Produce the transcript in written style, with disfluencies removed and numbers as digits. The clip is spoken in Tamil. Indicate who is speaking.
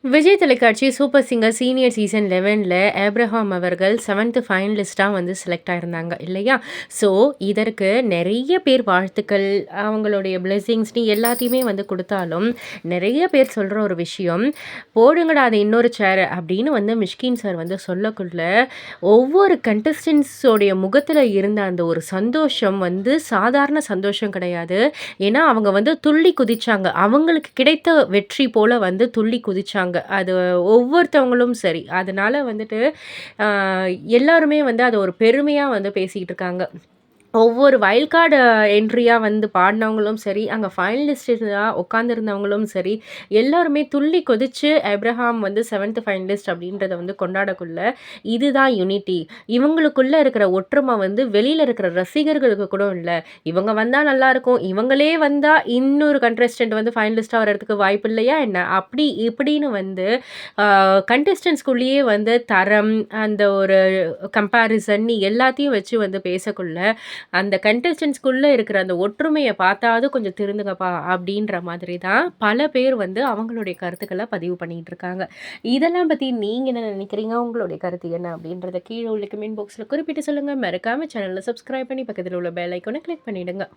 Speaker 1: விஜய் தொலைக்காட்சி சூப்பர் சிங்கர் சீனியர் சீசன் 11ல ஏப்ரஹாம் அவர்கள் 7த் ஃபைனலிஸ்ட்டா வந்து செலக்ட் ஆயிருந்தாங்க இல்லையா? ஸோ, இதற்கு நெறைய பேர் வாழ்த்துக்கள், அவங்களுடைய பிளெஸ்ஸிங்ஸ்ன்னு எல்லாத்தையுமே வந்து குடுத்தாலும், நெறைய பேர் சொல்ற ஒரு விஷயம், "போடுங்கடா அது இன்னொரு சேர" அப்படின்னு வந்து மிஷ்கின் சார் வந்து சொல்லக்குள்ள, ஒவ்வொரு கண்டஸ்டன்ட்ஸோடைய முகத்துல இருந்த அந்த ஒரு சந்தோஷம் வந்து சாதாரண சந்தோஷம் கிடையாது. ஏன்னா, அவங்க வந்து துள்ளி குதிச்சாங்க. அவங்களுக்கு கிடைத்த வெற்றி போல வந்து துள்ளி குதிச்சாங்க. அது ஒவ்வொருத்தவங்களும் சரி. அதனால வந்துட்டு, அ எல்லாருமே வந்து அத ஒரு பெருமையா வந்து பேசிக்கிட்டு இருக்காங்க. ஒவ்வொரு வைல்ட் கார்டு என்ட்ரியா வந்து பாடுனவங்களும் சரி, அங்க ஃபைனலிஸ்ட்டா உட்கார்ந்திருந்தவங்களும் சரி, எல்லாருமே துள்ளி கொதிச்சு ஏப்ரஹாம் வந்து 7த் ஃபைனலிஸ்ட் அப்படின்றத வந்து கொண்டாடக்குள்ள, இதுதான் யூனிட்டி. இவங்களுக்குள்ள இருக்கிற ஒற்றுமை வந்து வெளியில இருக்கிற ரசிகர்களுக்கு கூட இல்ல. இவங்க வந்தா நல்லாருக்கும். இவங்களே வந்தா இன்னொரு கண்டஸ்டன்ட் வந்து ஃபைனலிஸ்ட்டா வரதுக்கு வாய்ப்பு இல்லையா என்ன? அப்படி இப்படின்னு வந்து அ கண்டஸ்டன்ட்ஸ்குள்ளேயே வந்து தரம், அந்த ஒரு கம்பேரிசன் எல்லாத்தையும் வச்சு வந்து பேசக்குள்ள, அந்த கண்டஸ்டன்ட்ஸ்குள்ள இருக்கிற அந்த ஒற்றுமைய பார்த்தாவது கொஞ்சம் திருந்துங்கப்பா! அப்டின்ற மாதிரி தான் பல பேர் வந்து அவங்களுடைய கருத்துக்கள பதிவு பண்ணிட்டு இருக்காங்க. இதெல்லாம் பத்தி நீங்க என்ன நினைக்கிறீங்க? உங்களுடைய கருத்து என்ன? அப்டின்றத கீழ உள்ள கமெண்ட் பாக்ஸ்ல குறிப்பிட்டு சொல்லுங்க. மறக்காம சேனல சப்ஸ்கிரைப் பண்ணி பக்கத்துல உள்ள பெல் ஐகான கிளிக் பண்ணிடுங்க.